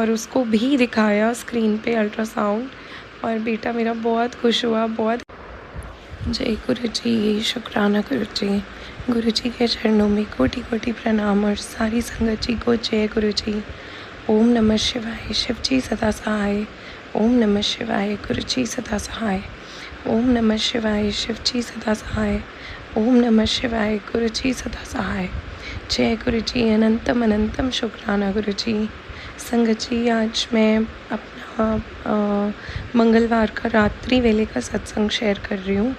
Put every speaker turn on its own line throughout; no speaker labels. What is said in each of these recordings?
और उसको भी दिखाया स्क्रीन पे अल्ट्रासाउंड, और बेटा मेरा बहुत खुश हुआ। बहुत जय गुरु जी, शुक्राना गुरु जी। गुरु जी के चरणों में कोटि कोटि प्रणाम, और सारी संगत जी को जय गुरु जी। ओम नमः शिवाय, शिव जी सदा सहाय। ओम नमः शिवाय, गुरु जी सदा सहाय। ओम नमः शिवाय, शिव जी सदा सहाय। ओम नमः शिवाय, गुरु जी सदा सहाय। जय गुरु जी, अनंतम अनंतम शुक्राना गुरु जी। संगत जी, आज मैं अपना मंगलवार का रात्रि वेले का सत्संग शेयर कर रही हूँ।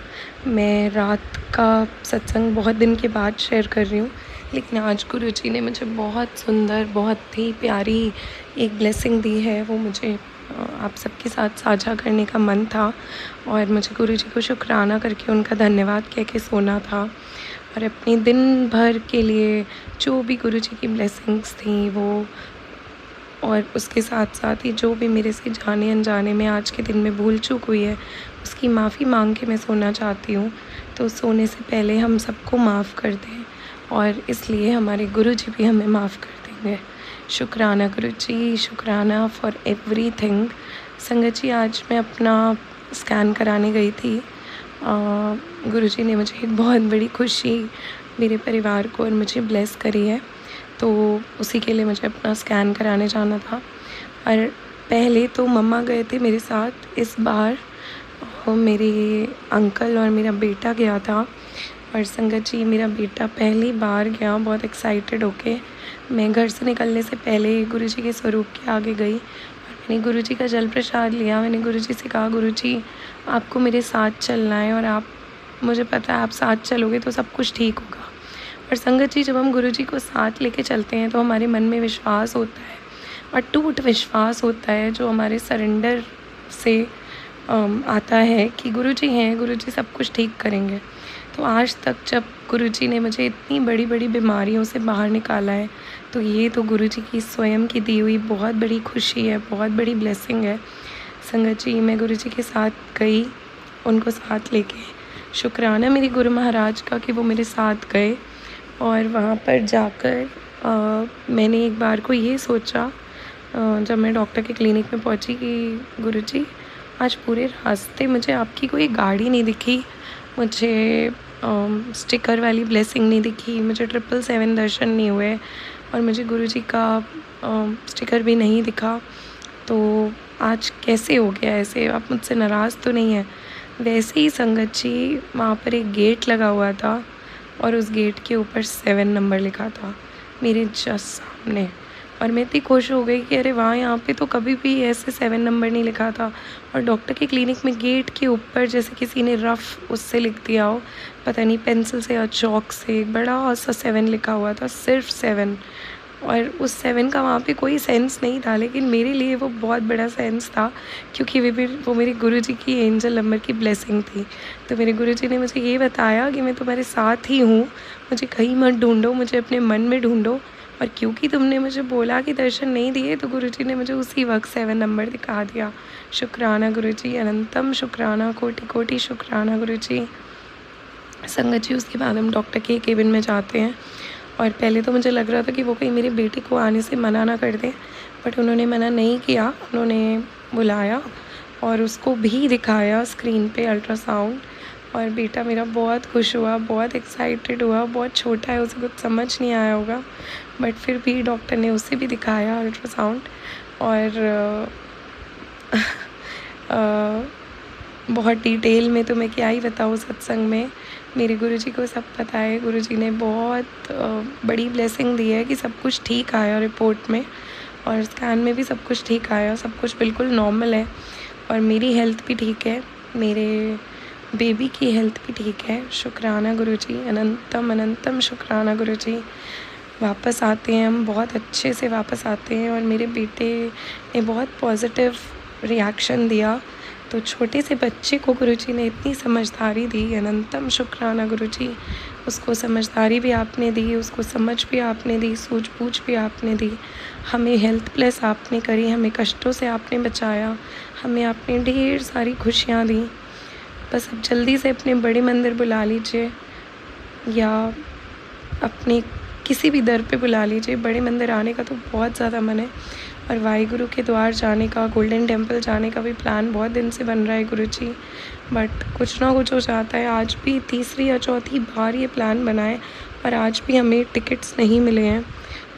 मैं रात का सत्संग बहुत दिन के बाद शेयर कर रही हूँ, लेकिन आज गुरु जी ने मुझे बहुत सुंदर, बहुत ही प्यारी एक ब्लेसिंग दी है। वो मुझे आप सबके साथ साझा करने का मन था, और मुझे गुरु जी को शुक्राना करके उनका धन्यवाद कह के सोना था। और अपने दिन भर के लिए जो भी गुरु जी की ब्लेसिंग्स थी वो, और उसके साथ साथ ही जो भी मेरे से जाने अनजाने में आज के दिन में भूल चूक हुई है, उसकी माफ़ी मांग के मैं सोना चाहती हूँ। तो सोने से पहले हम सबको माफ़ कर दें, और इसलिए हमारे गुरु जी भी हमें माफ़ कर देंगे। शुक्राना गुरु जी, शुक्राना फॉर एवरीथिंग। संगत जी, आज मैं अपना स्कैन कराने गई थी। गुरु जी ने मुझे एक बहुत बड़ी खुशी, मेरे परिवार को और मुझे ब्लेस करी है, तो उसी के लिए मुझे अपना स्कैन कराने जाना था। और पहले तो मम्मा गए थे मेरे साथ, इस बार मेरे अंकल और मेरा बेटा गया था। और संगत जी, मेरा बेटा पहली बार गया बहुत एक्साइटेड होके। मैं घर से निकलने से पहले गुरु जी के स्वरूप के आगे गई, और मैंने गुरु जी का जल प्रसाद लिया। मैंने गुरु जी से कहा, गुरु जी आपको मेरे साथ चलना है, और आप, मुझे पता है आप साथ चलोगे तो सब कुछ ठीक होगा। और संगत जी, जब हम गुरु जी को साथ लेके चलते हैं तो हमारे मन में विश्वास होता है, अटूट विश्वास होता है, जो हमारे सरेंडर से आता है कि गुरु जी हैं, गुरु जी सब कुछ ठीक करेंगे। तो आज तक जब गुरु जी ने मुझे इतनी बड़ी बड़ी बीमारियों से बाहर निकाला है, तो ये तो गुरु जी की स्वयं की दी हुई बहुत बड़ी खुशी है, बहुत बड़ी ब्लेसिंग है। संगत जी, मैं गुरु जी के साथ गई, उनको साथ लेके। शुक्राना मेरे गुरु महाराज का कि वो मेरे साथ गए। और वहाँ पर जाकर मैंने एक बार को ये सोचा, जब मैं डॉक्टर के क्लिनिक में पहुँची, कि गुरुजी आज पूरे रास्ते मुझे आपकी कोई गाड़ी नहीं दिखी, मुझे स्टिकर वाली ब्लेसिंग नहीं दिखी, मुझे 777 दर्शन नहीं हुए, और मुझे गुरुजी का स्टिकर भी नहीं दिखा। तो आज कैसे हो गया ऐसे? आप मुझसे नाराज़ तो नहीं हैं? वैसे ही संगत जी, वहाँ पर एक गेट लगा हुआ था, और उस गेट के ऊपर 7 नंबर लिखा था मेरे जस्ट सामने। और मैं इतनी खुश हो गई कि अरे वाह, यहाँ पे तो कभी भी ऐसे 7 नंबर नहीं लिखा था। और डॉक्टर के क्लिनिक में गेट के ऊपर जैसे किसी ने रफ़ उससे लिख दिया हो, पता नहीं पेंसिल से या चॉक से, बड़ा सा 7 लिखा हुआ था, सिर्फ 7। और उस 7 का वहाँ पे कोई सेंस नहीं था, लेकिन मेरे लिए वो बहुत बड़ा सेंस था, क्योंकि वो मेरे गुरुजी की एंजल नंबर की ब्लेसिंग थी। तो मेरे गुरुजी ने मुझे ये बताया कि मैं तुम्हारे साथ ही हूँ, मुझे कहीं मत ढूंढो, मुझे अपने मन में ढूंढो। और क्योंकि तुमने मुझे बोला कि दर्शन नहीं दिए, तो गुरुजी ने मुझे उसी वक्त 7 नंबर दिखा दिया। शुक्राना गुरुजी, अनंतम शुक्राना, कोटि कोटि शुक्राना गुरुजी। संगत जी, उसके बाद हम डॉक्टर के केबिन में जाते हैं। और पहले तो मुझे लग रहा था कि वो कहीं मेरे बेटे को आने से मना ना कर दें, बट उन्होंने मना नहीं किया। उन्होंने बुलाया और उसको भी दिखाया स्क्रीन पे अल्ट्रासाउंड, और बेटा मेरा बहुत खुश हुआ, बहुत एक्साइटेड हुआ। बहुत छोटा है, उसे कुछ समझ नहीं आया होगा, बट फिर भी डॉक्टर ने उसे भी दिखाया अल्ट्रासाउंड। और बहुत डिटेल में तो मैं क्या ही बताऊँ सत्संग में, मेरे गुरुजी को सब पता है। गुरुजी ने बहुत बड़ी ब्लेसिंग दी है कि सब कुछ ठीक आया रिपोर्ट में, और स्कैन में भी सब कुछ ठीक आया, सब कुछ बिल्कुल नॉर्मल है। और मेरी हेल्थ भी ठीक है, मेरे बेबी की हेल्थ भी ठीक है। शुक्राना गुरुजी, अनंतम अनंतम शुक्राना गुरुजी। वापस आते हैं हम, बहुत अच्छे से वापस आते हैं, और मेरे बेटे ने बहुत पॉजिटिव रिएक्शन दिया। तो छोटे से बच्चे को गुरुजी ने इतनी समझदारी दी, अनंतम शुक्राना गुरुजी। उसको समझदारी भी आपने दी, उसको समझ भी आपने दी, सूझबूझ भी आपने दी। हमें हेल्थ प्लस आपने करी, हमें कष्टों से आपने बचाया, हमें आपने ढेर सारी खुशियाँ दी। बस अब जल्दी से अपने बड़े मंदिर बुला लीजिए, या अपने किसी भी दर पे बुला लीजिए। बड़े मंदिर आने का तो बहुत ज़्यादा मन है, और वाहिगुरु के द्वार जाने का, गोल्डन टेम्पल जाने का भी प्लान बहुत दिन से बन रहा है गुरुजी, बट कुछ ना कुछ हो जाता है। आज भी तीसरी या चौथी बार ये प्लान बना है और आज भी हमें टिकट्स नहीं मिले हैं।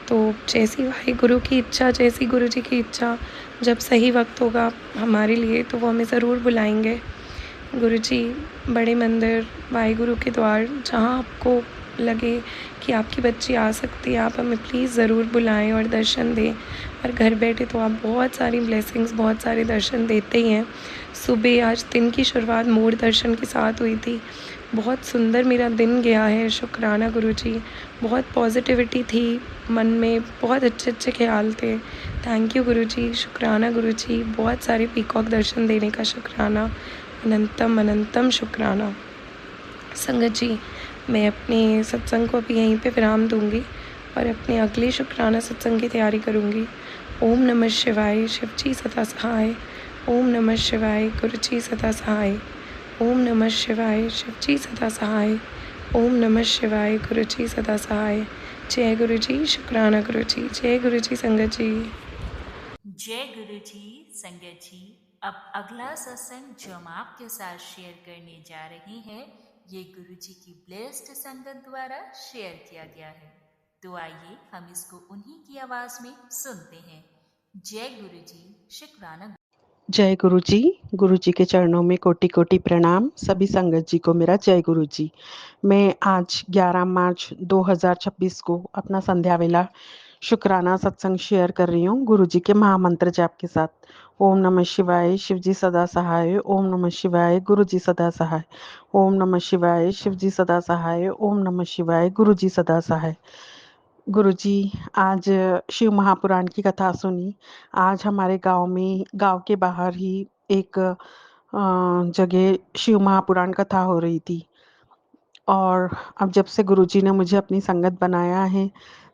तो जैसी वाहिगुरु की इच्छा, जैसी गुरुजी की इच्छा, जब सही वक्त होगा हमारे लिए तो वो हमें ज़रूर बुलाएंगे। गुरुजी, बड़े मंदिर, वाहिगुरु के द्वार, जहाँ आपको लगे कि आपकी बच्ची आ सकती है, आप हमें प्लीज़ ज़रूर बुलाएं और दर्शन दें। और घर बैठे तो आप बहुत सारी ब्लेसिंग्स, बहुत सारे दर्शन देते ही हैं। सुबह आज दिन की शुरुआत मोर दर्शन के साथ हुई थी। बहुत सुंदर मेरा दिन गया है, शुक्राना गुरुजी। बहुत पॉजिटिविटी थी मन में, बहुत अच्छे अच्छे ख्याल थे। थैंक यू गुरुजी, शुक्राना गुरुजी। बहुत सारे पीकॉक दर्शन देने का शुक्राना, अनंतम अनंतम शुक्राना। संगत जी, मैं अपने सत्संग को भी यहीं पे विराम दूंगी और अपने अगले शुक्राना सत्संग की तैयारी करूंगी। ओम नमः शिवाय, शिव जी सदा सहाय। ओम नमः शिवाय, गुरु जी सदा सहाय। ओम नमः शिवाय, शिव जी सदा सहाय। ओम नमः शिवाय, गुरु जी सदा सहाय। जय गुरु जी, शुक्राना गुरु जी। जय गुरु जी संगत जी।
जय गुरु जी, संगत जी। अब अगला सत्संग जो हम आपके साथ शेयर करने जा रहे हैं, ये गुरु जी की ब्लेस्ड संगत द्वारा शेयर किया गया है। तो आइए हम इसको उन्हीं की आवाज में सुनते हैं। जय गुरु जी, शुक्राना।
जय गुरु जी। गुरु जी के चरणों में कोटि कोटि प्रणाम। सभी संगत जी को मेरा जय गुरु जी। मैं आज 11 मार्च 2026 को अपना संध्या वेला शुक्राना सत्संग शेयर कर रही हूँ गुरु जी के महामंत्र जाप के साथ। ओम नमः शिवाय, शिव जी सदा सहाय। ओम नमः शिवाय, गुरु जी सदा सहाय। ओम नमः शिवाय, शिव जी सदा सहाय। ओम नमः शिवाय, गुरु जी सदा सहाय। गुरुजी, आज शिव महापुराण की कथा सुनी। आज हमारे गांव में, गांव के बाहर ही एक जगह शिव महापुराण कथा हो रही थी। और अब जब से गुरुजी ने मुझे अपनी संगत बनाया है,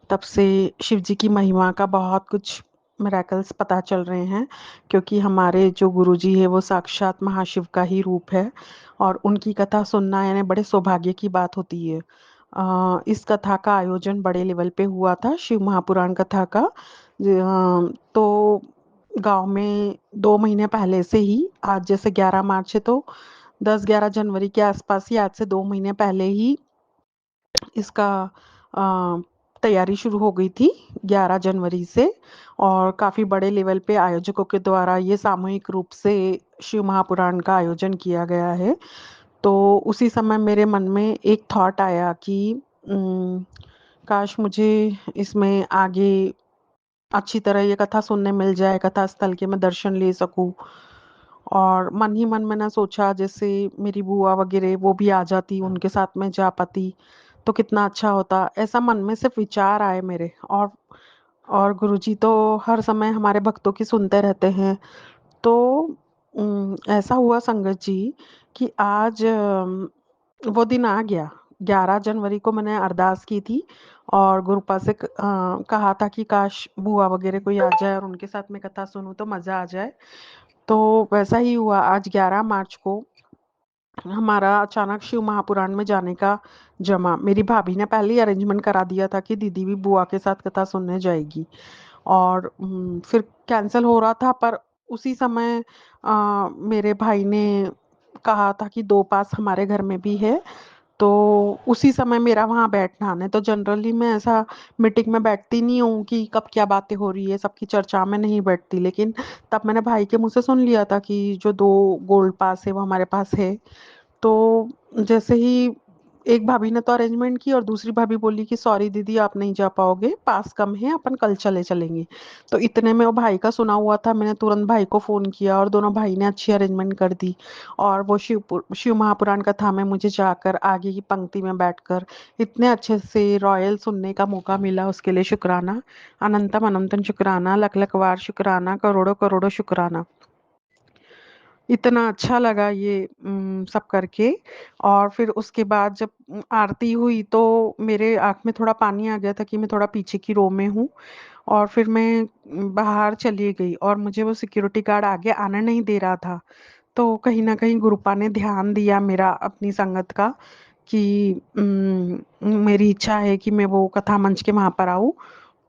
तब से शिव जी की महिमा का बहुत कुछ मिरेकल्स पता चल रहे हैं, क्योंकि हमारे जो गुरुजी है वो साक्षात महाशिव का ही रूप है और उनकी कथा सुनना यानी बड़े सौभाग्य की बात होती है। इस कथा का आयोजन बड़े लेवल पे हुआ था, शिव महापुराण कथा का। तो गांव में 2 महीने पहले से ही, आज जैसे 11 मार्च है तो 10-11 जनवरी के आसपास ही, आज से 2 महीने पहले ही इसका तैयारी शुरू हो गई थी 11 जनवरी से। और काफ़ी बड़े लेवल पे आयोजकों के द्वारा ये सामूहिक रूप से शिव महापुराण का आयोजन किया गया है। तो उसी समय मेरे मन में एक थॉट आया कि काश मुझे इसमें आगे अच्छी तरह ये कथा सुनने मिल जाए, कथा स्थल के मैं दर्शन ले सकूं। और मन ही मन मैंने सोचा, जैसे मेरी बुआ वगैरह वो भी आ जाती, उनके साथ में जा पाती तो कितना अच्छा होता। ऐसा मन में सिर्फ विचार आए मेरे। और गुरुजी तो हर समय हमारे भक्तों की सुनते रहते हैं। तो ऐसा हुआ संगत जी कि आज वो दिन आ गया। 11 जनवरी को मैंने अरदास की थी और गुरुपा से कहा था कि काश बुआ वगैरह कोई आ जाए और उनके साथ में कथा सुनूं तो मज़ा आ जाए। तो वैसा ही हुआ। आज 11 मार्च को हमारा अचानक शिव महापुराण में जाने का जमा। मेरी भाभी ने पहले ही अरेंजमेंट करा दिया था कि दीदी भी बुआ के साथ कथा सुनने जाएगी। और फिर कैंसिल हो रहा था, पर उसी समय मेरे भाई ने कहा था कि 2 पास हमारे घर में भी है, तो उसी समय मेरा वहाँ बैठना। नहीं तो जनरली मैं ऐसा मीटिंग में बैठती नहीं हूँ कि कब क्या बातें हो रही है, सबकी चर्चा में नहीं बैठती। लेकिन तब मैंने भाई के मुँह से सुन लिया था कि जो 2 गोल्ड पास है वो हमारे पास है। तो जैसे ही एक भाभी ने तो अरेंजमेंट की और दूसरी भाभी बोली कि सॉरी दीदी आप नहीं जा पाओगे, पास कम है, अपन कल चले चलेंगे। तो इतने में वो भाई का सुना हुआ था, मैंने तुरंत भाई को फ़ोन किया और दोनों भाई ने अच्छी अरेंजमेंट कर दी। और वो शिव महापुराण कथा में मुझे जाकर आगे की पंक्ति में बैठकर इतने अच्छे से रॉयल सुनने का मौका मिला, उसके लिए शुक्राना, अनंतम अनंतम शुक्राना, लख लख बार शुक्राना, करोड़ों करोड़ों शुक्राना। इतना अच्छा लगा ये सब करके। और फिर उसके बाद जब आरती हुई तो मेरे आँख में थोड़ा पानी आ गया था कि मैं थोड़ा पीछे की रो में हूँ। और फिर मैं बाहर चली गई और मुझे वो सिक्योरिटी गार्ड आगे आने नहीं दे रहा था। तो कहीं न कहीं गुरुपा ने ध्यान दिया मेरा अपनी संगत का कि मेरी इच्छा है कि मैं वो कथा मंच के वहाँ पर आऊँ।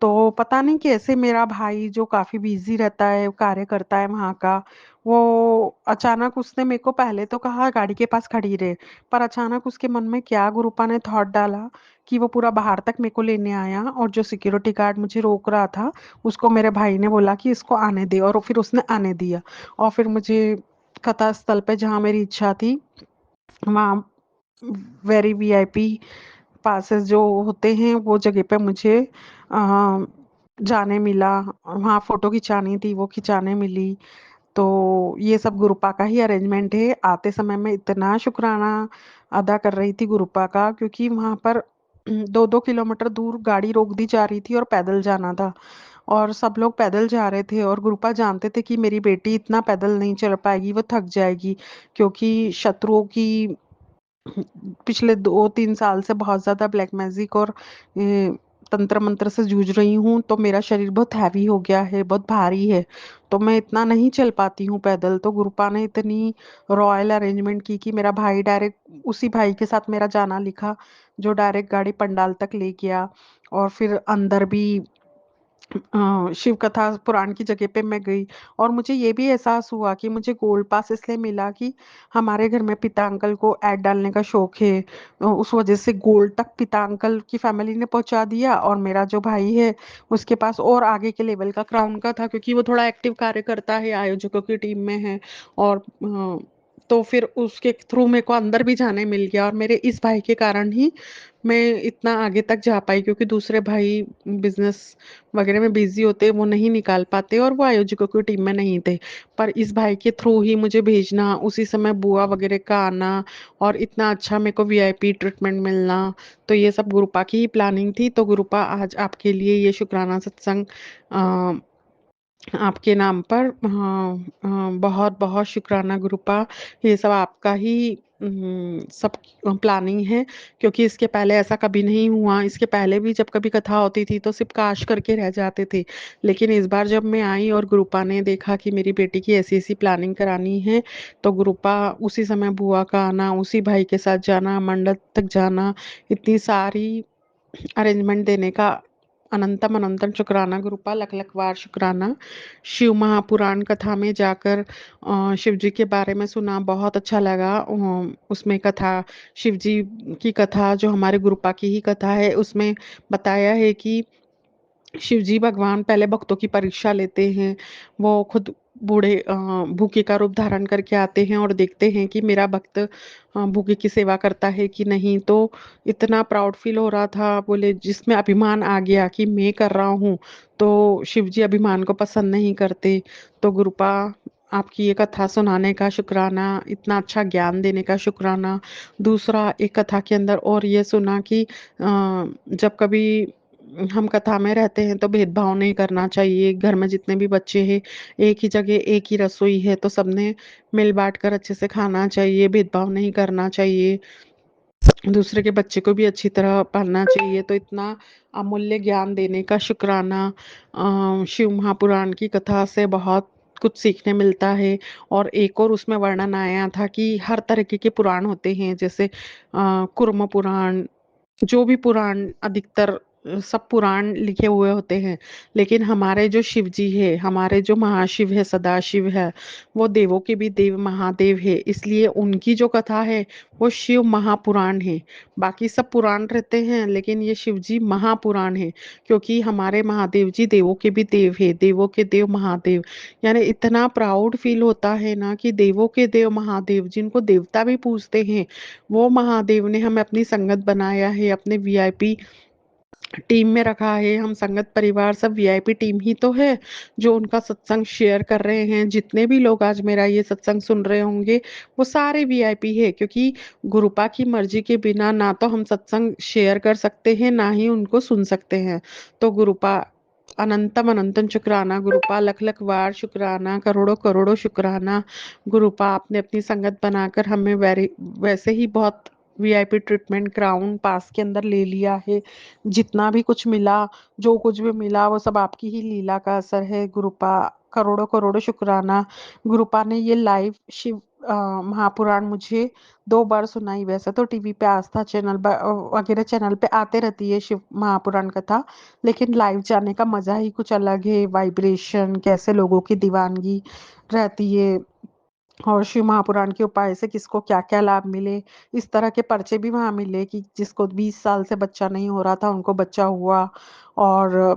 तो पता नहीं कैसे मेरा भाई जो काफ़ी बिज़ी रहता है, कार्य करता है वहाँ का, वो अचानक उसने मेरे को पहले तो कहा गाड़ी के पास खड़ी रहे, पर अचानक उसके मन में क्या गुरूपा ने थॉट डाला कि वो पूरा बाहर तक मेरे को लेने आया और जो सिक्योरिटी गार्ड मुझे रोक रहा था, उसको मेरे भाई ने बोला कि इसको आने दे और फिर उसने आने दिया। और फिर मुझे कथा स्थल पे जहाँ मेरी इच्छा थी, वहाँ वेरी वीआईपी पासेस जो होते हैं वो जगह पे मुझे अ, जाने मिला। वहाँ फोटो खिंचानी थी, वो खिंचाने मिली। तो ये सब गुरुपा का ही अरेंजमेंट है। आते समय मैं इतना शुक्राना अदा कर रही थी गुरुपा का, क्योंकि वहाँ पर 2-2 किलोमीटर दूर गाड़ी रोक दी जा रही थी और पैदल जाना था और सब लोग पैदल जा रहे थे और गुरुपा जानते थे कि मेरी बेटी इतना पैदल नहीं चल पाएगी, वो थक जाएगी, क्योंकि शत्रुओं की पिछले 2-3 साल से बहुत ज़्यादा ब्लैक मैजिक और तंत्र मंत्र से जूझ रही हूँ, तो मेरा शरीर बहुत हैवी हो गया है, बहुत भारी है, तो मैं इतना नहीं चल पाती हूँ पैदल। तो गुरुपा ने इतनी रॉयल अरेंजमेंट की कि मेरा भाई डायरेक्ट उसी भाई के साथ मेरा जाना लिखा, जो डायरेक्ट गाड़ी पंडाल तक ले गया और फिर अंदर भी शिव कथा पुराण की जगह पे मैं गई और मुझे ये भी एहसास हुआ कि मुझे गोल्ड पास इसलिए मिला कि हमारे घर में पिता अंकल को ऐड डालने का शौक है। उस वजह से गोल्ड तक पिता अंकल की फैमिली ने पहुंचा दिया और मेरा जो भाई है उसके पास और आगे के लेवल का क्राउन का था, क्योंकि वो थोड़ा एक्टिव कार्य करता है, आयोजकों की टीम में है। और तो फिर उसके थ्रू मेरे को अंदर भी जाने मिल गया और मेरे इस भाई के कारण ही मैं इतना आगे तक जा पाई, क्योंकि दूसरे भाई बिजनेस वगैरह में बिजी होते, वो नहीं निकाल पाते और वो आयोजकों की टीम में नहीं थे। पर इस भाई के थ्रू ही मुझे भेजना, उसी समय बुआ वगैरह का आना और इतना अच्छा मेरे को वीआईपी ट्रीटमेंट मिलना, तो ये सब गुरुपा की ही प्लानिंग थी। तो गुरुपा आज आपके लिए ये शुक्राना सत्संग आपके नाम पर, बहुत बहुत शुक्राना गुरुपा। ये सब आपका ही सब प्लानिंग है, क्योंकि इसके पहले ऐसा कभी नहीं हुआ। इसके पहले भी जब कभी कथा होती थी तो सिर्फ काश करके रह जाते थे, लेकिन इस बार जब मैं आई और गुरुपा ने देखा कि मेरी बेटी की ऐसी ऐसी प्लानिंग करानी है, तो गुरुपा उसी समय बुआ का आना, उसी भाई के साथ जाना, मंडप तक जाना, इतनी सारी अरेंजमेंट देने का अनंतम अनंतम शुक्राना गुरुपा, लख लख बार शुक्राना। शिव महापुराण कथा में जाकर शिव जी के बारे में सुना, बहुत अच्छा लगा। उसमें कथा, शिव जी की कथा जो हमारे गुरुपा की ही कथा है, उसमें बताया है कि शिव जी भगवान पहले भक्तों की परीक्षा लेते हैं। वो खुद बूढ़े भूखे का रूप धारण करके आते हैं और देखते हैं कि मेरा भक्त भूखे की सेवा करता है कि नहीं। तो इतना प्राउड फील हो रहा था, बोले जिसमें अभिमान आ गया कि मैं कर रहा हूँ, तो शिव जी अभिमान को पसंद नहीं करते। तो गुरुपा, आपकी ये कथा सुनाने का शुक्राना, इतना अच्छा ज्ञान देने का शुक्राना। दूसरा, एक कथा के अंदर और ये सुना कि जब कभी हम कथा में रहते हैं तो भेदभाव नहीं करना चाहिए। घर में जितने भी बच्चे हैं, एक ही जगह एक ही रसोई है, तो सबने मिल बांट कर अच्छे से खाना चाहिए, भेदभाव नहीं करना चाहिए, दूसरे के बच्चे को भी अच्छी तरह पालना चाहिए। तो इतना अमूल्य ज्ञान देने का शुक्राना। शिव महापुराण की कथा से बहुत कुछ सीखने मिलता है। और एक और उसमें वर्णन आया था कि हर तरीके के पुराण होते हैं, जैसे कुर्म पुराण, जो भी पुराण अधिकतर सब पुराण लिखे हुए होते हैं, लेकिन हमारे जो शिव जी है, हमारे जो महाशिव है, सदाशिव है, वो देवों के भी देव महादेव है, इसलिए उनकी जो कथा है वो शिव महापुराण है। बाकी सब पुराण रहते हैं, लेकिन ये शिव जी महापुराण है, क्योंकि हमारे महादेव जी देवों के भी देव है, देवों के देव महादेव। यानी इतना प्राउड फील होता है ना कि देवों के देव महादेव, जिनको देवता भी पूजते हैं, वो महादेव ने हमें अपनी संगत बनाया है, अपने वीआईपी टीम में रखा है। हम संगत परिवार सब वीआईपी टीम ही तो है जो उनका सत्संग शेयर कर रहे हैं। जितने भी लोग आज मेरा ये सत्संग सुन रहे होंगे, वो सारे वीआईपी है, क्योंकि गुरुपा की मर्जी के बिना ना तो हम सत्संग शेयर कर सकते हैं, ना ही उनको सुन सकते हैं। तो गुरुपा, अनंतम अनंतम शुक्राना गुरुपा, लख लख बार शुक्राना, करोड़ों करोड़ों शुक्राना गुरुपा। आपने अपनी संगत बनाकर हमें वैसे ही बहुत वीआईपी ट्रीटमेंट क्राउन पास के अंदर ले लिया है। जितना भी कुछ मिला, जो कुछ भी मिला, वो सब आपकी ही लीला का असर है गुरुपा। करोड़ों करोड़ों शुक्राना। गुरुपा ने ये लाइव शिव महापुराण मुझे 2 बार सुनाई। वैसे तो टीवी पे आस्था चैनल वगैरह चैनल पे आते रहती है शिव महापुराण कथा, लेकिन लाइव जाने का मजा ही कुछ अलग है। वाइब्रेशन कैसे लोगों की दीवानगी रहती है और शिव महापुराण के उपाय से किसको क्या-क्या लाभ मिले। इस तरह के पर्चे भी वहाँ मिले कि जिसको 20 साल से बच्चा नहीं हो रहा था, उनको बच्चा हुआ। और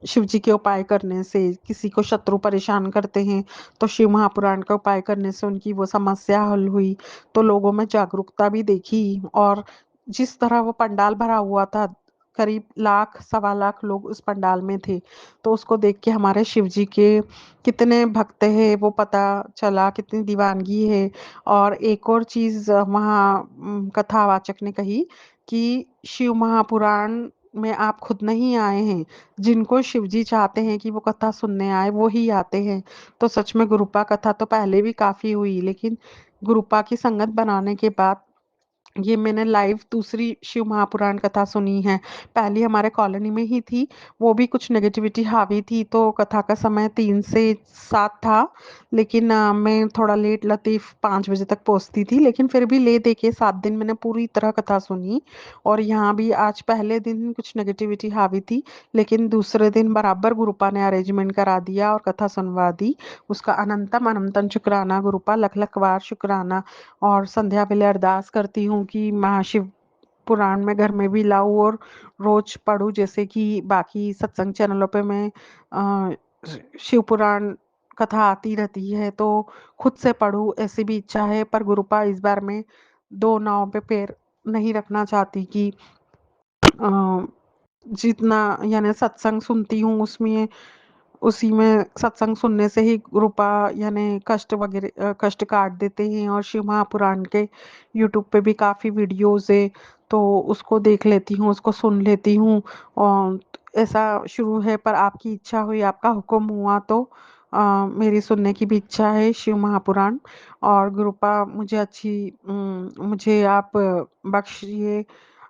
शिव जी के उपाय करने से, किसी को शत्रु परेशान करते हैं, तो शिव महापुराण का उपाय करने से उनकी वो समस्या हल हुई। तो लोगों में जागरूकता भी देखी। और जिस तरह वो पंडाल भरा हुआ था, करीब लाख, सवा लाख लोग उस पंडाल में थे। तो उसको देख के हमारे शिव जी के कितने भक्त हैं वो पता चला, कितनी दीवानगी है। और एक और चीज़ वहाँ कथावाचक ने कही कि शिव महापुराण में आप खुद नहीं आए हैं, जिनको शिव जी चाहते हैं कि वो कथा सुनने आए, वो ही आते हैं। तो सच में गुरुपा कथा तो पहले भी काफ़ी हुई, लेकिन गुरुपा की संगत बनाने के बाद ये मैंने लाइव दूसरी शिव महापुराण कथा सुनी है। पहली हमारे कॉलोनी में ही थी, वो भी कुछ नेगेटिविटी हावी थी, तो कथा का समय 3 से 7 था। लेकिन मैं थोड़ा लेट लतीफ़ 5 बजे तक पहुँचती थी, लेकिन फिर भी ले दे के 7 दिन मैंने पूरी तरह कथा सुनी। और यहाँ भी आज पहले दिन कुछ नेगेटिविटी हावी थी, लेकिन दूसरे दिन बराबर गुरुपा ने अरेंजमेंट करा दिया और कथा सुनवा दी। उसका अनंतम अनंतम शुक्राना गुरुपा, लख लख बार शुक्राना। और संध्या वेले अरदास करती हूँ कि महाशिव पुराण में घर में भी लाऊं और रोज पढूं, जैसे कि बाकी सत्संग चैनलों पे मैं शिव पुराण कथा आती रहती है तो खुद से पढूं, ऐसी भी इच्छा है। पर गुरुपा इस बार मैं 2 नाव पे पैर नहीं रखना चाहती कि अ, जितना यानी सत्संग सुनती हूँ उसमें उसी में सत्संग सुनने से ही रूपा यानी कष्ट वगैरह कष्ट काट देते हैं। और शिव महापुराण के यूट्यूब पे भी काफ़ी वीडियोस है, तो उसको देख लेती हूँ, उसको सुन लेती हूँ। और ऐसा शुरू है, पर आपकी इच्छा हुई, आपका हुक्म हुआ तो मेरी सुनने की भी इच्छा है शिव महापुराण। और गुरुपा मुझे मुझे आप बख्शिए,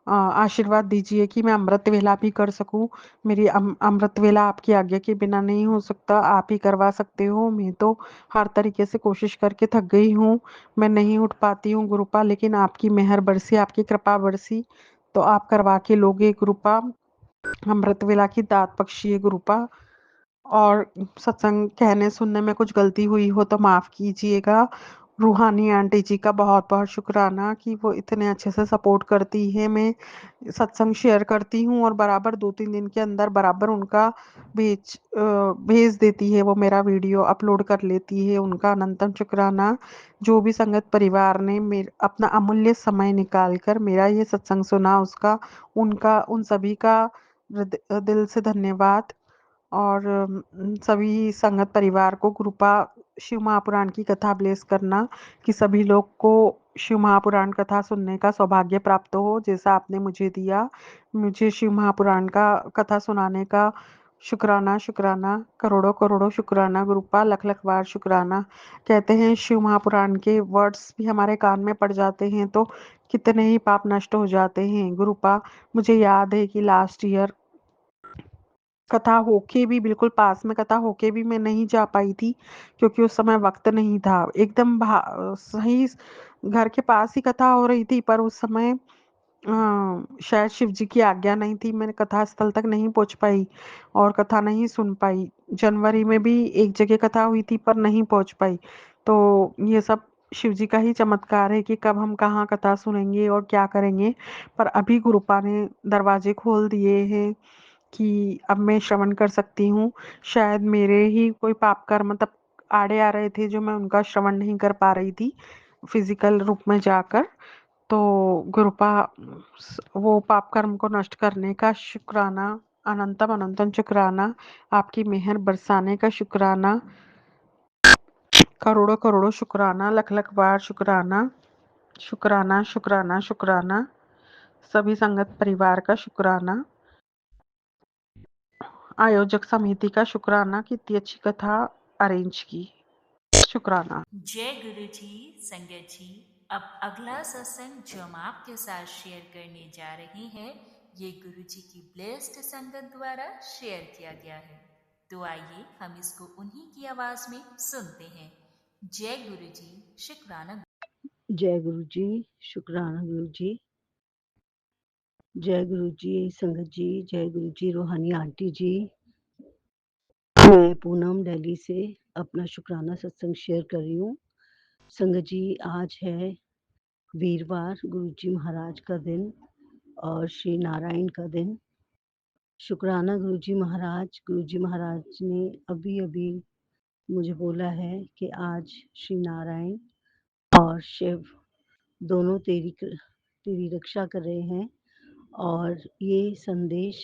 आशीर्वाद दीजिए कि मैं अमृत वेला भी कर सकूं। मेरी अमृत वेला आपकी आज्ञा के बिना नहीं हो सकता, आप ही करवा सकते हो। मैं तो हर तरीके से कोशिश करके थक गई हूँ, मैं नहीं उठ पाती हूँ गुरुपा, लेकिन आपकी मेहर बरसी, आपकी कृपा बरसी, तो आप करवा के लोगे गुरुपा। अमृत वेला की दात बख्शिए गुरुपा। और सत्संग कहने सुनने में कुछ गलती हुई हो तो माफ़ कीजिएगा। रूहानी आंटी जी का बहुत-बहुत शुक्राना कि वो इतने अच्छे से सपोर्ट करती है। मैं सत्संग शेयर करती हूँ और बराबर 2-3 दिन के अंदर बराबर उनका भेज देती है, वो मेरा वीडियो अपलोड कर लेती है। उनका अनंतम शुक्राना। जो भी संगत परिवार ने अपना अमूल्य समय निकाल कर मेरा ये सत्संग सुना, उसका उनका उन सभी का दिल से धन्यवाद। और सभी संगत परिवार को कृपा शिव महापुराण की कथा ब्लेस करना कि सभी लोग को शिव महापुराण कथा सुनने का सौभाग्य प्राप्त हो, जैसा आपने मुझे दिया। मुझे शिव महापुराण का कथा सुनाने का शुक्राना, शुक्राना, करोड़ों करोड़ों शुक्राना गुरुपा, लख लख बार शुक्राना। कहते हैं शिव महापुराण के वर्ड्स भी हमारे कान में पड़ जाते हैं तो कितने ही पाप नष्ट हो जाते हैं गुरुपा। मुझे याद है कि लास्ट ईयर कथा होके भी, बिल्कुल पास में कथा होके भी मैं नहीं जा पाई थी, क्योंकि उस समय वक्त नहीं था। एकदम सही घर के पास ही कथा हो रही थी, पर उस समय शायद शिव जी की आज्ञा नहीं थी, मैं कथा स्थल तक नहीं पहुंच पाई और कथा नहीं सुन पाई। जनवरी में भी एक जगह कथा हुई थी पर नहीं पहुंच पाई। तो ये सब शिव जी का ही चमत्कार है कि कब हम कहाँ कथा सुनेंगे और क्या करेंगे। पर अभी गुरुपा ने दरवाजे खोल दिए हैं कि अब मैं श्रवण कर सकती हूँ। शायद मेरे ही कोई पाप कर्म तब आड़े आ रहे थे जो मैं उनका श्रवण नहीं कर पा रही थी फिजिकल रूप में जाकर। तो गुरुपा वो पाप कर्म को नष्ट करने का शुक्राना, अनंतम अनंतम शुक्राना, आपकी मेहर बरसाने का शुक्राना, करोड़ों करोड़ों शुक्राना, लख लख बार शुक्राना, शुक्राना, शुक्राना, शुक्राना, सभी संगत परिवार का शुक्राना, आयोजक समिति का शुक्राना कि इतनी अच्छी कथा अरेंज की। शुक्राना।
जय गुरु जी। संगत जी, अब अगला सत्संग जो हम आपके साथ शेयर करने जा रहे हैं, ये गुरु जी की ब्लेस्ड संगत द्वारा शेयर किया गया है। तो आइए हम इसको उन्हीं की आवाज में सुनते हैं। जय गुरु जी। शुक्राना।
जय गुरु जी, शुक्राना गुरु जी। जय गुरु जी संगत जी, जय गुरु जी रूहानी आंटी जी। मैं पूनम दिल्ली से अपना शुक्राना सत्संग शेयर कर रही हूँ। संगत जी, आज है वीरवार, गुरु जी महाराज का दिन और श्री नारायण का दिन। शुक्राना गुरु जी महाराज ने अभी मुझे बोला है कि आज श्री नारायण और शिव दोनों तेरी रक्षा कर रहे हैं और ये संदेश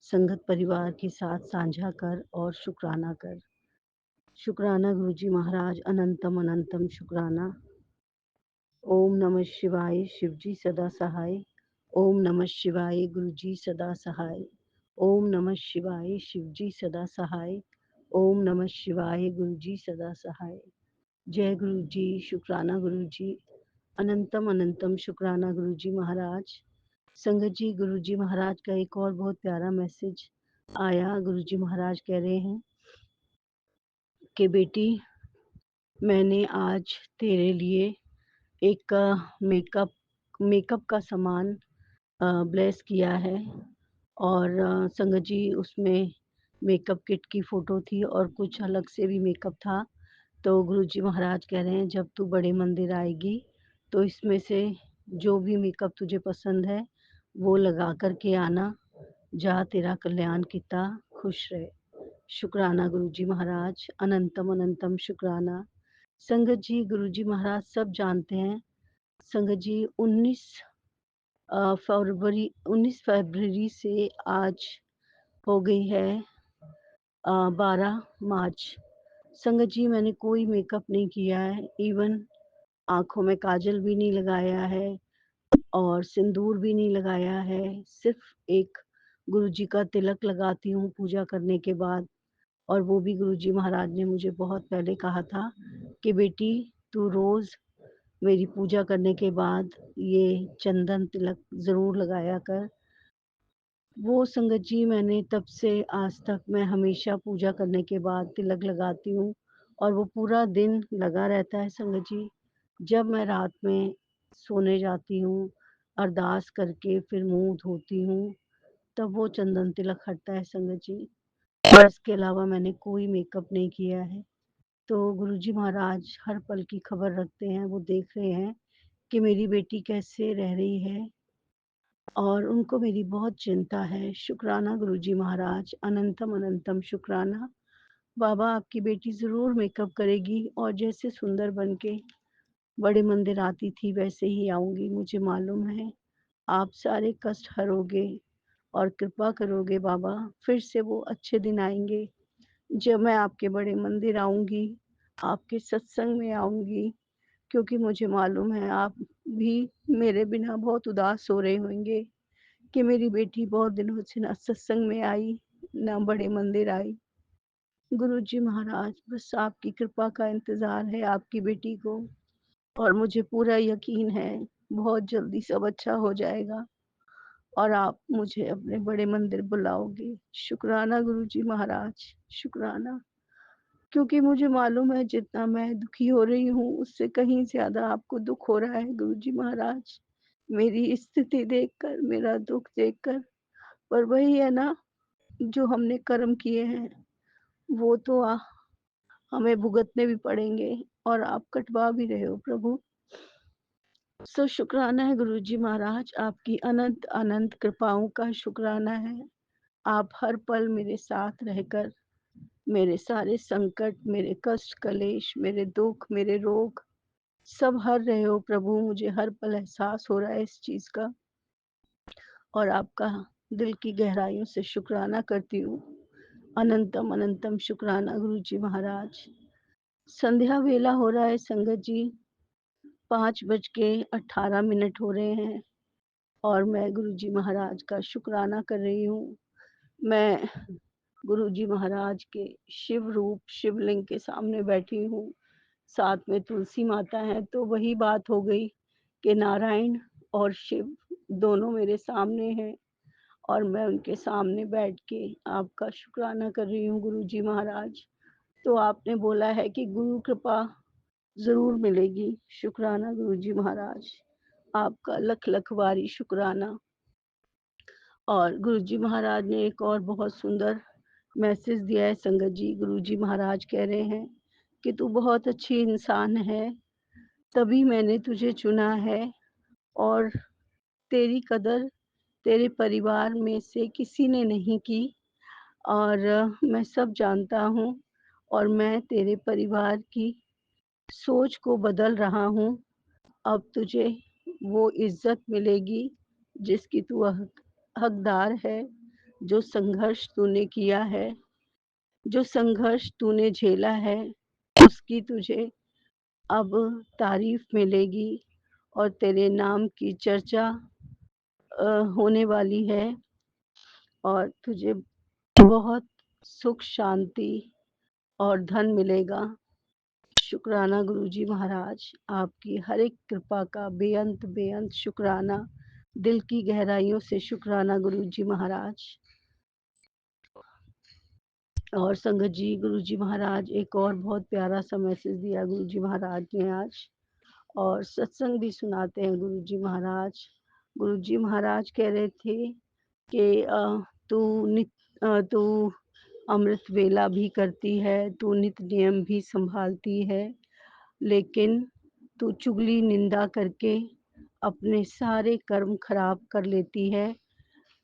संगत परिवार के साथ साझा कर और शुक्राना कर। शुक्राना गुरुजी महाराज, अनंतम अनंतम शुक्राना। ओम नमः शिवाय, शिवजी सदा सहाय। ओम नमः शिवाय, गुरुजी सदा सहाय। ओम नमः शिवाय, शिवजी सदा सहाय। ओम नमः शिवाय, गुरुजी सदा सहाय। जय गुरु जी, शुक्राना गुरु जी, अनंतम अनंतम शुक्राना गुरु जी महाराज। संगत जी, गुरु जी महाराज का एक और बहुत प्यारा मैसेज आया। गुरु जी महाराज कह रहे हैं कि बेटी, मैंने आज तेरे लिए एक मेकअप का सामान ब्लेस किया है और संगत जी उसमें मेकअप किट की फ़ोटो थी और कुछ अलग से भी मेकअप था। तो गुरुजी महाराज कह रहे हैं जब तू बड़े मंदिर आएगी तो इसमें से जो भी मेकअप तुझे पसंद है वो लगा कर के आना। जा तेरा कल्याण किता, खुश रहे। शुक्राना गुरुजी महाराज, अनंतम अनंतम शुक्राना। संगत जी, गुरुजी महाराज सब जानते हैं। संगत जी 19 फरवरी से आज हो गई है 12 मार्च। संगत जी, मैंने कोई मेकअप नहीं किया है, इवन आँखों में काजल भी नहीं लगाया है और सिंदूर भी नहीं लगाया है। सिर्फ एक गुरुजी का तिलक लगाती हूँ पूजा करने के बाद, और वो भी गुरुजी महाराज ने मुझे बहुत पहले कहा था कि बेटी तू रोज़ मेरी पूजा करने के बाद ये चंदन तिलक ज़रूर लगाया कर। वो संगत जी मैंने तब से आज तक मैं हमेशा पूजा करने के बाद तिलक लगाती हूँ और वो पूरा दिन लगा रहता है संगत जी। जब मैं रात में सोने जाती हूँ, अरदास करके फिर मुँह धोती हूँ, तब वो चंदन तिलक हटता है संगत जी। और इसके अलावा मैंने कोई मेकअप नहीं किया है। तो गुरुजी महाराज हर पल की खबर रखते हैं, वो देख रहे हैं कि मेरी बेटी कैसे रह रही है और उनको मेरी बहुत चिंता है। शुक्राना गुरुजी महाराज, अनंतम अनंतम शुक्राना। बाबा, आपकी बेटी ज़रूर मेकअप करेगी और जैसे सुंदर बन के बड़े मंदिर आती थी वैसे ही आऊँगी। मुझे मालूम है आप सारे कष्ट हरोगे और कृपा करोगे बाबा। फिर से वो अच्छे दिन आएँगे जब मैं आपके बड़े मंदिर आऊँगी, आपके सत्संग में आऊँगी, क्योंकि मुझे मालूम है आप भी मेरे बिना बहुत उदास हो रहे होंगे कि मेरी बेटी बहुत दिनों से ना सत्संग में आई, ना बड़े मंदिर आई। गुरुजी महाराज, बस आपकी कृपा का इंतज़ार है आपकी बेटी को, और मुझे पूरा यकीन है बहुत जल्दी सब अच्छा हो जाएगा और आप मुझे अपने बड़े मंदिर बुलाओगे। शुक्राना गुरुजी महाराज, शुक्राना। क्योंकि मुझे मालूम है जितना मैं दुखी हो रही हूँ उससे कहीं ज़्यादा आपको दुःख हो रहा है गुरुजी महाराज, मेरी स्थिति देखकर, मेरा दुःख देखकर। पर वही है ना, जो हमने कर्म किए हैं वो तो हमें भुगतने भी पड़ेंगे और आप कटवा भी रहे हो प्रभु। सो शुक्राना है गुरुजी महाराज, आपकी अनंत अनंत कृपाओं का शुक्राना है। आप हर पल मेरे साथ रहकर मेरे सारे संकट, मेरे कष्ट कलेश, मेरे दुख, मेरे रोग सब हर रहे हो प्रभु। मुझे हर पल एहसास हो रहा है इस चीज़ का और आपका दिल की गहराइयों से शुक्राना करती हूँ। अनंतम अनंतम शुक्राना गुरुजी महाराज। संध्या वेला हो रहा है संगत जी, 5:18 हो रहे हैं और मैं गुरुजी महाराज का शुक्राना कर रही हूँ। मैं गुरुजी महाराज के शिव रूप शिवलिंग के सामने बैठी हूँ, साथ में तुलसी माता है। तो वही बात हो गई कि नारायण और शिव दोनों मेरे सामने हैं और मैं उनके सामने बैठ के आपका शुक्राना कर रही हूँ गुरुजी महाराज। तो आपने बोला है कि गुरु कृपा ज़रूर मिलेगी। शुक्राना गुरुजी महाराज, आपका लख-लख बारी शुक्राना। और गुरुजी महाराज ने एक और बहुत सुंदर मैसेज दिया है संगत जी। गुरुजी महाराज कह रहे हैं कि तू बहुत अच्छी इंसान है, तभी मैंने तुझे चुना है और तेरी कदर तेरे परिवार में से किसी ने नहीं की और मैं सब जानता हूँ और मैं तेरे परिवार की सोच को बदल रहा हूँ। अब तुझे वो इज़्ज़त मिलेगी जिसकी तू हकदार है। जो संघर्ष तूने किया है, जो संघर्ष तूने झेला है, उसकी तुझे अब तारीफ़ मिलेगी और तेरे नाम की चर्चा होने वाली है और तुझे बहुत सुख, शांति और धन मिलेगा। शुक्राना गुरुजी महाराज, आपकी हर एक कृपा का बेअंत शुक्राना। दिल की गहराइयों से शुक्राना गुरुजी महाराज। और संगत जी, गुरुजी महाराज एक और बहुत प्यारा सा मैसेज दिया गुरुजी महाराज ने आज, और सत्संग भी सुनाते हैं गुरुजी महाराज। गुरुजी महाराज कह रहे थे कि तू अमृत वेला भी करती है, तू नित्य नियम भी संभालती है, लेकिन तू चुगली निंदा करके अपने सारे कर्म खराब कर लेती है।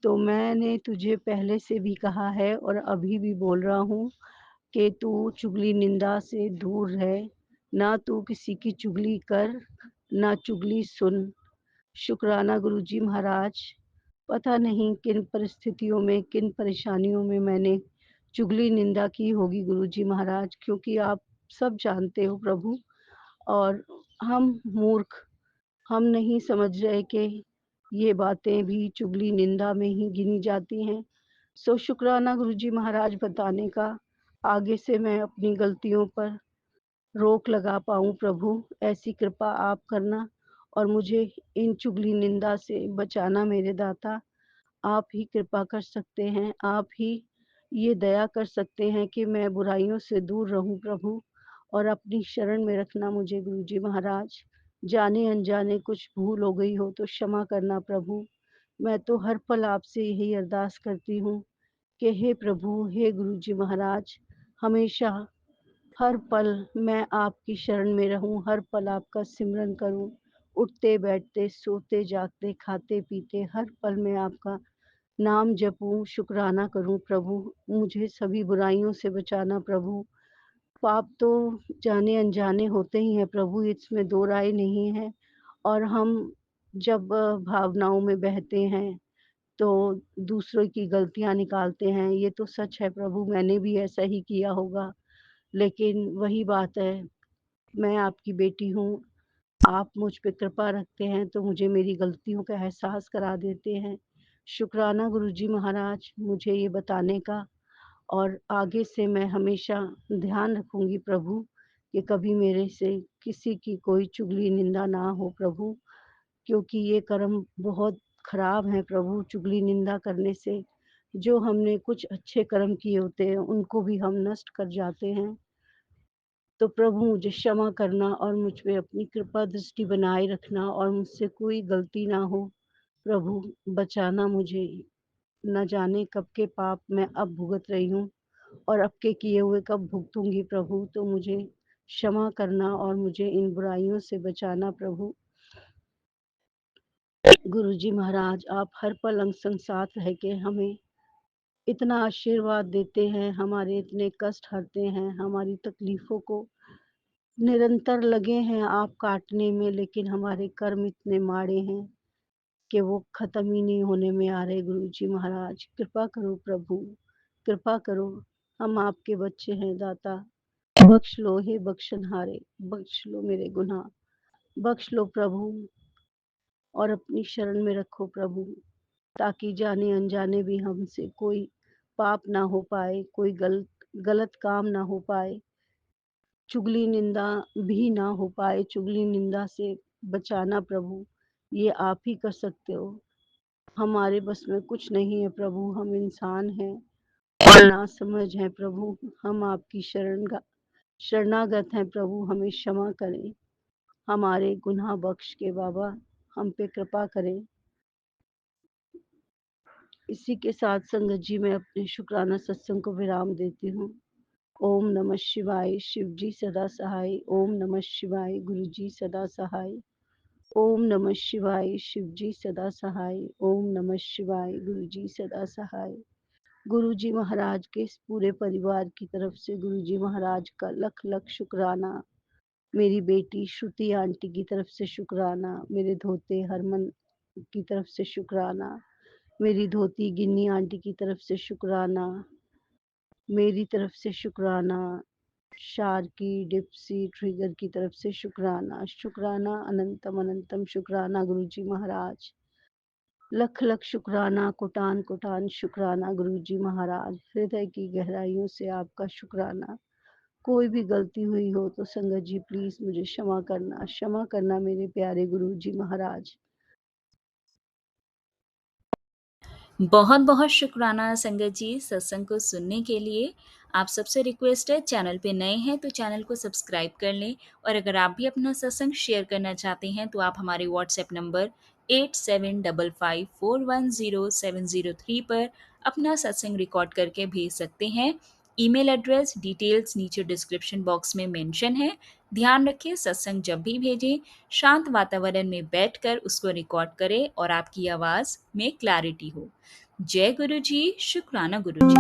तो मैंने तुझे पहले से भी कहा है और अभी भी बोल रहा हूँ कि तू चुगली निंदा से दूर रह, ना तू किसी की चुगली कर, ना चुगली सुन। शुक्राना गुरुजी महाराज, पता नहीं किन परिस्थितियों में, किन परेशानियों में मैंने चुगली निंदा की होगी गुरुजी महाराज, क्योंकि आप सब जानते हो प्रभु। और हम मूर्ख, हम नहीं समझ रहे कि ये बातें भी चुगली निंदा में ही गिनी जाती हैं। सो शुक्राना गुरुजी महाराज बताने का, आगे से मैं अपनी गलतियों पर रोक लगा पाऊँ प्रभु, ऐसी कृपा आप करना और मुझे इन चुगली निंदा से बचाना मेरे दाता। आप ही कृपा कर सकते हैं, आप ही ये दया कर सकते हैं कि मैं बुराइयों से दूर रहूं प्रभु, और अपनी शरण में रखना मुझे गुरुजी महाराज। जाने अनजाने कुछ भूल हो गई हो तो क्षमा करना प्रभु। मैं तो हर पल आपसे यही अरदास करती हूँ कि हे प्रभु, हे गुरुजी महाराज, हमेशा हर पल मैं आपकी शरण में रहूं, हर पल आपका सिमरन करूं, उठते बैठते सोते जागते खाते पीते हर पल में आपका नाम जपूं, शुक्राना करूं प्रभु। मुझे सभी बुराइयों से बचाना प्रभु। पाप तो जाने अनजाने होते ही हैं प्रभु, इसमें दो राय नहीं है। और हम जब भावनाओं में बहते हैं तो दूसरों की गलतियां निकालते हैं, ये तो सच है प्रभु, मैंने भी ऐसा ही किया होगा। लेकिन वही बात है, मैं आपकी बेटी हूँ, आप मुझ पे कृपा रखते हैं तो मुझे मेरी गलतियों का एहसास करा देते हैं। शुक्राना गुरुजी महाराज मुझे ये बताने का, और आगे से मैं हमेशा ध्यान रखूंगी प्रभु कि कभी मेरे से किसी की कोई चुगली निंदा ना हो प्रभु, क्योंकि ये कर्म बहुत खराब है प्रभु। चुगली निंदा करने से जो हमने कुछ अच्छे कर्म किए होते हैं उनको भी हम नष्ट कर जाते हैं। तो प्रभु मुझे क्षमा करना और मुझ पे अपनी कृपा दृष्टि बनाए रखना और मुझसे कोई गलती ना हो प्रभु, बचाना मुझे। न जाने कब के पाप मैं अब भुगत रही हूँ और अब के किए हुए कब भुगतूंगी प्रभु, तो मुझे क्षमा करना और मुझे इन बुराइयों से बचाना प्रभु। गुरुजी महाराज, आप हर पल अंग संग साथ रह के हमें इतना आशीर्वाद देते हैं, हमारे इतने कष्ट हरते हैं, हमारी तकलीफों को निरंतर लगे हैं आप काटने में, लेकिन हमारे कर्म इतने माड़े हैं कि वो खत्म ही नहीं होने में आ रहे। गुरुजी महाराज कृपा करो प्रभु, कृपा करो, हम आपके बच्चे हैं दाता। बख्श लो हे बख्शनहारे, बख्श लो मेरे गुनाह, बख्श लो प्रभु और अपनी शरण में रखो प्रभु, ताकि जाने अनजाने भी हमसे कोई पाप ना हो पाए, कोई गलत काम ना हो पाए, चुगली निंदा भी ना हो पाए। चुगली निंदा से बचाना प्रभु, ये आप ही कर सकते हो, हमारे बस में कुछ नहीं है प्रभु। हम इंसान हैं और ना समझ हैं प्रभु, हम आपकी शरण शरणागत हैं प्रभु, हमें क्षमा करें, हमारे गुनाह बख्श के बाबा, हम पे कृपा करें। इसी के साथ संगत जी मैं अपने शुक्राना सत्संग को विराम देती हूँ। ओम नमः शिवाय, शिव जी सदा सहाय। ओम नमः शिवाय, गुरु जी सदा सहाय। ओम नमः शिवाय, शिव जी सदा सहाय। ओम नमः शिवाय, गुरु जी सदा सहाय। गुरु जी महाराज के इस पूरे परिवार की तरफ से गुरु जी महाराज का लख लख शुक्राना। मेरी बेटी श्रुति आंटी की तरफ से शुक्राना। मेरे धोते हरमन की तरफ से शुक्राना। मेरी धोती गिन्नी आंटी की तरफ से शुक्राना। मेरी तरफ से शुक्राना। शार्की डिप्सी ट्रिगर की तरफ से शुक्राना। शुक्राना अनंतम अनंतम शुक्राना गुरु जी महाराज। लख लख शुक्राना, कोटान कोटान शुक्राना गुरु जी महाराज। हृदय की गहराइयों से आपका शुक्राना। कोई भी गलती हुई हो तो संगत जी प्लीज मुझे क्षमा करना मेरे प्यारे गुरु जी महाराज।
बहुत बहुत शुक्राना संगत जी सत्संग को सुनने के लिए। आप सबसे रिक्वेस्ट है, चैनल पे नए हैं तो चैनल को सब्सक्राइब कर लें, और अगर आप भी अपना सत्संग शेयर करना चाहते हैं तो आप हमारे व्हाट्सएप नंबर 8755410703 पर अपना सत्संग रिकॉर्ड करके भेज सकते हैं। ईमेल एड्रेस डिटेल्स नीचे डिस्क्रिप्शन बॉक्स में मेंशन है। ध्यान रखें, सत्संग जब भी भेजें शांत वातावरण में बैठकर उसको रिकॉर्ड करें और आपकी आवाज़ में क्लैरिटी हो। जय गुरु जी, शुक्राना गुरु जी।